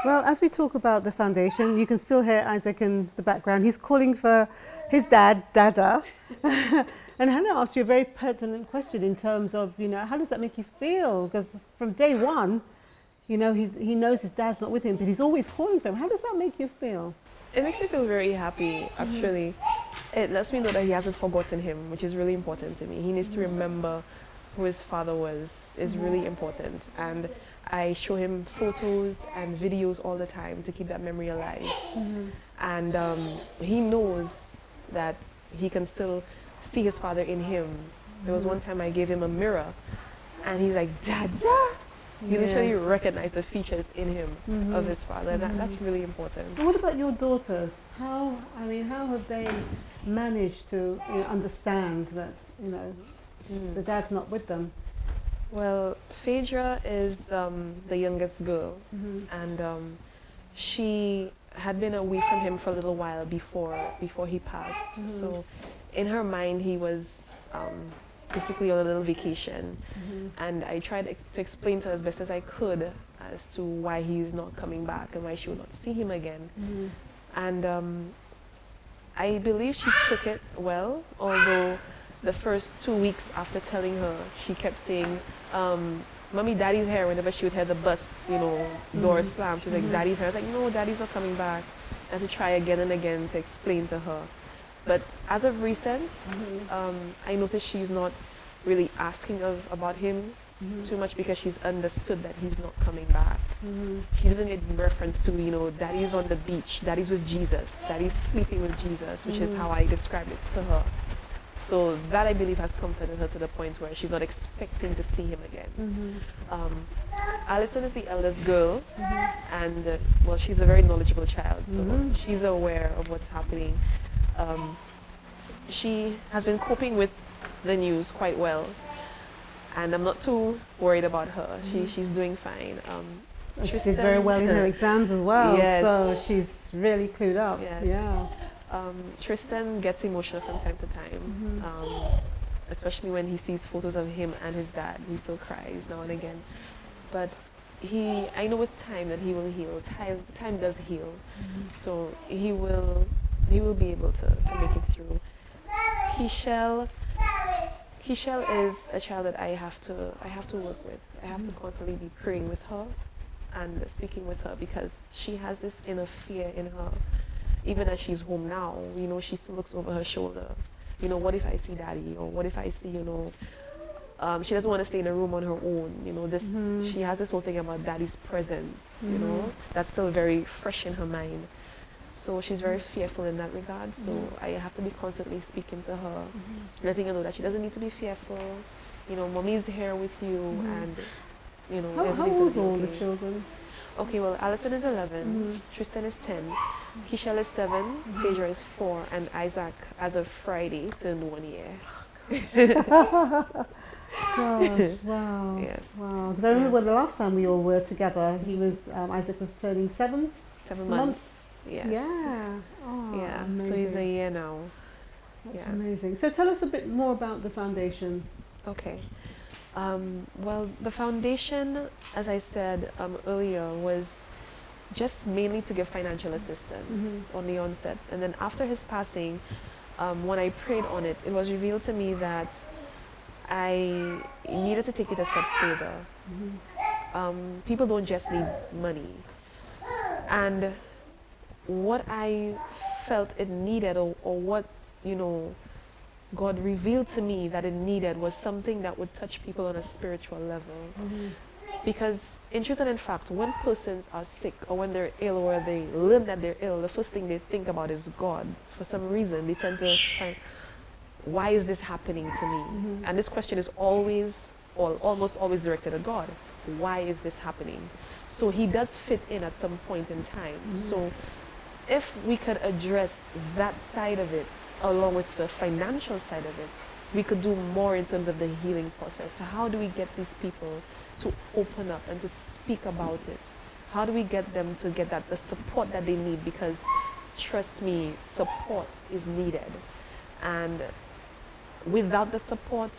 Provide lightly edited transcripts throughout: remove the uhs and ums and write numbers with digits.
Well, as we talk about the foundation, you can still hear Isaac in the background. He's calling for his dad, Dada. And Hannah asked you a very pertinent question in terms of, how does that make you feel? Because from day one, he knows his dad's not with him, but he's always calling for him. How does that make you feel? It makes me feel very happy, actually. It lets me know that he hasn't forgotten him, which is really important to me. He needs to remember who his father was, is really important. And I show him photos and videos all the time to keep that memory alive. And he knows that he can still see his father in him. There was one time I gave him a mirror, and he's like, Dada! He literally recognized the features in him of his father. And that's really important. And what about your daughters? How have they managed to understand that, the dad's not with them? Well, Phaedra is the youngest girl, and she had been away from him for a little while before he passed. So in her mind, he was basically on a little vacation, and I tried to explain to her as best as I could as to why he's not coming back and why she would not see him again. And I believe she took it well, although the first 2 weeks after telling her, she kept saying, Mommy, Daddy's here. Whenever she would hear the bus, door slam, she was like, Daddy's here. I was like, no, Daddy's not coming back. And to try again and again to explain to her. But as of recent, I noticed she's not really asking about him too much because she's understood that he's not coming back. She's even made reference to, Daddy's on the beach, Daddy's with Jesus, Daddy's sleeping with Jesus, which is how I described it to her. So that, I believe, has comforted her to the point where she's not expecting to see him again. Alison is the eldest girl, and well, she's a very knowledgeable child, so she's aware of what's happening. She has been coping with the news quite well, and I'm not too worried about her. She's doing fine. She did very well in her exams as well, so she's really clued up. Yes. Yeah. Tristan gets emotional from time to time, especially when he sees photos of him and his dad. He still cries now and again. But I know with time that he will heal. Time does heal. So he will be able to make it through. Kishel is a child that I have to work with. I have to constantly be praying with her and speaking with her because she has this inner fear in her. Even as she's home now, she still looks over her shoulder. What if I see Daddy? Or what if I see, she doesn't want to stay in a room on her own. She has this whole thing about Daddy's presence, that's still very fresh in her mind. So she's very fearful in that regard. So I have to be constantly speaking to her, letting her know that she doesn't need to be fearful. Mommy's here with you, and, How old are all the children? Okay, well, Alison is 11, Tristan is 10, Kishel is 7, Phaedra is 4, and Isaac, as of Friday, turned 1 year. Gosh, wow. Yes. Wow. Because I remember when the last time we all were together, Isaac was turning 7 months. Yes. Yeah. Oh, yeah. amazing. So he's a year now. That's amazing. So tell us a bit more about the foundation. Okay. Well, the foundation, as I said earlier, was just mainly to give financial assistance on the onset. And then after his passing, when I prayed on it, it was revealed to me that I needed to take it a step further. People don't just need money. And what I felt it needed, or what, God revealed to me that it needed, was something that would touch people on a spiritual level. Because in truth and in fact, when persons are sick or when they're ill or they learn that they're ill, the first thing they think about is God. For some reason, they tend to find, why is this happening to me? And this question is always, or almost always, directed at God. Why is this happening? So he does fit in at some point in time. So if we could address that side of it, along with the financial side of it, we could do more in terms of the healing process. So how do we get these people to open up and to speak about it? How do we get them to get the support that they need? Because trust me, support is needed. And without the support,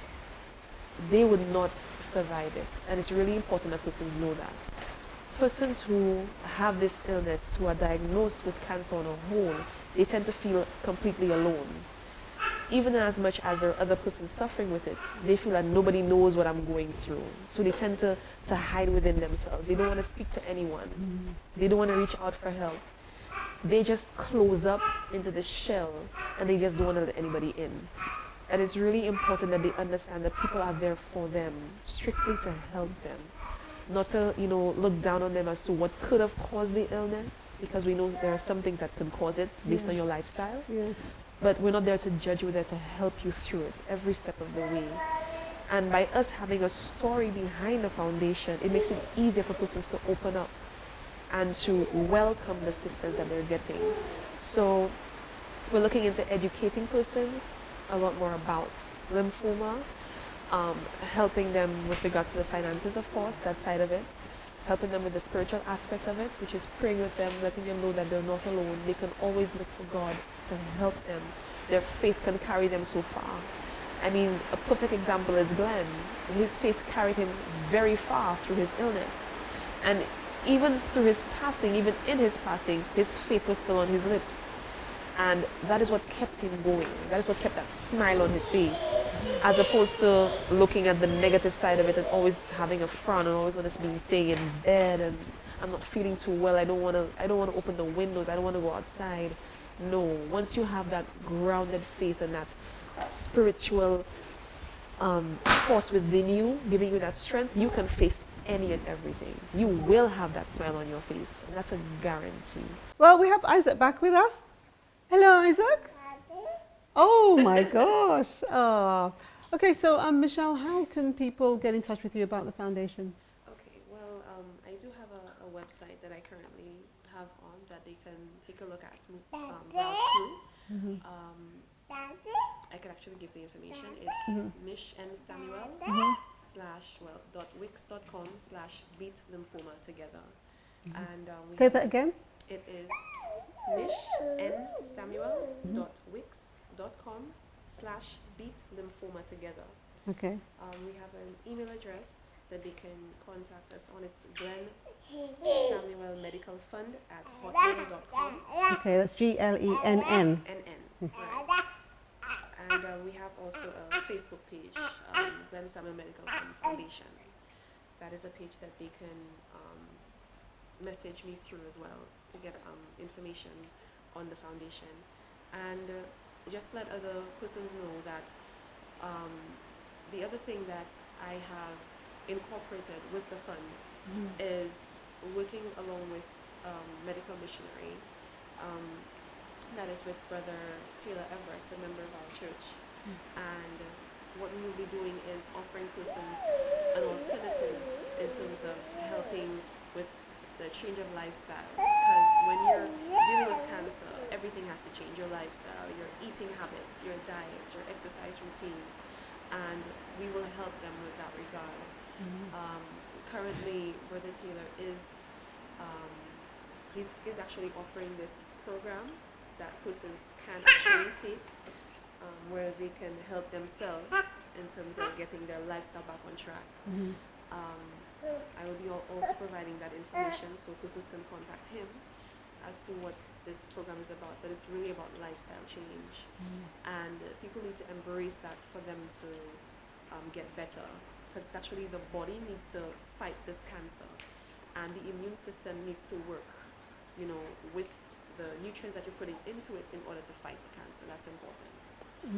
they would not survive it. And it's really important that persons know that. persons who have this illness, who are diagnosed with cancer on a whole, they tend to feel completely alone. Even as much as there are other persons suffering with it, they feel that nobody knows what I'm going through. So they tend to hide within themselves. They don't want to speak to anyone. They don't want to reach out for help. They just close up into this shell and they just don't want to let anybody in. And it's really important that they understand that people are there for them, strictly to help them. Not to, look down on them as to what could have caused the illness, because we know there are some things that could cause it based on your lifestyle. Yeah. But we're not there to judge, we're there to help you through it every step of the way. And by us having a story behind the foundation, it makes it easier for persons to open up and to welcome the assistance that they're getting. So we're looking into educating persons a lot more about lymphoma, helping them with regards to the finances, of course, that side of it, helping them with the spiritual aspect of it, which is praying with them, letting them know that they're not alone. They can always look to God to help them. Their faith can carry them so far. I mean, a perfect example is Glenn. His faith carried him very far through his illness. And even through his passing, even in his passing, his faith was still on his lips. And that is what kept him going. That is what kept that smile on his face. As opposed to looking at the negative side of it and always having a frown and always want to be staying in bed and I'm not feeling too well. I don't want to open the windows. I don't want to go outside. No. Once you have that grounded faith and that spiritual force within you, giving you that strength, you can face any and everything. You will have that smile on your face, and that's a guarantee. Well, we have Isaac back with us. Hello, Isaac. Oh my gosh. Oh. Okay, so Michelle, how can people get in touch with you about the foundation? Okay, well, I do have a website that I currently have on that they can take a look at, browse through. Mm-hmm. I can actually give the information. It's mishandsamuel /wix.com/beat lymphoma together. And Say that again. It is mishandsamuel.wix.com/beat lymphoma together. Okay. We have an email address that they can contact us on. It's glensamuelmedicalfund@hotmail.com. Okay, that's GLENN. NN. Right. And we have also a Facebook page, Glen Samuel Medical Fund Foundation. That is a page that they can message me through as well to get information on the foundation. And just let other persons know that the other thing that I have incorporated with the fund is working along with medical missionary. That is with Brother Taylor Everest, a member of our church. And what we will be doing is offering persons an alternative in terms of helping with the change of lifestyle. Because when you're dealing with cancer, everything has to change. Your lifestyle, your eating habits, your diet, your exercise routine. And we will help them with that regard. Currently, Brother Taylor is he's actually offering this program that persons can actually take, where they can help themselves in terms of getting their lifestyle back on track. I will be also providing that information so persons can contact him as to what this program is about, but it's really about lifestyle change. And people need to embrace that for them to get better, because it's actually the body needs to fight this cancer and the immune system needs to work, with the nutrients that you're putting into it in order to fight the cancer. That's important.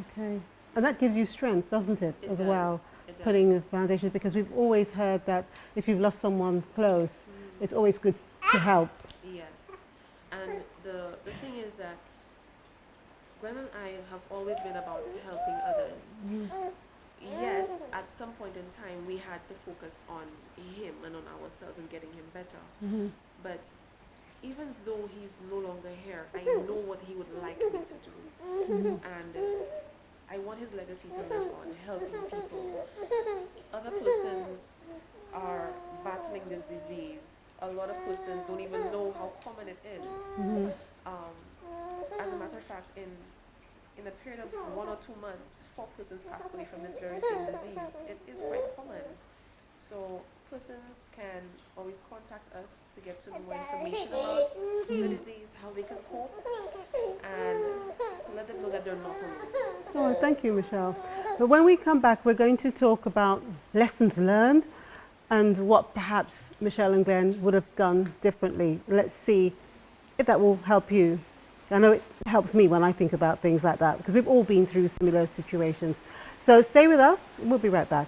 Okay. And that gives you strength, doesn't it, It as does. well, It putting the does. foundation, because we've always heard that if you've lost someone close, it's always good to help. Yes. And the thing is that Glenn and I have always been about helping others. Yes, at some point in time we had to focus on him and on ourselves and getting him better. But even though he's no longer here, I know what he would like me to do. And I want his legacy to live on, helping people. Other persons are battling this disease. A lot of persons don't even know how common it is. As a matter of fact, in a period of 1 or 2 months, 4 persons passed away from this very same disease. It is quite common. So persons can always contact us to get to more information about the disease, how they can cope, and to let them know that they're not alone. Oh, thank you, Michelle. But when we come back, we're going to talk about lessons learned and what perhaps Michelle and Glenn would have done differently. Let's see if that will help you. I know it helps me when I think about things like that because we've all been through similar situations. So stay with us. We'll be right back.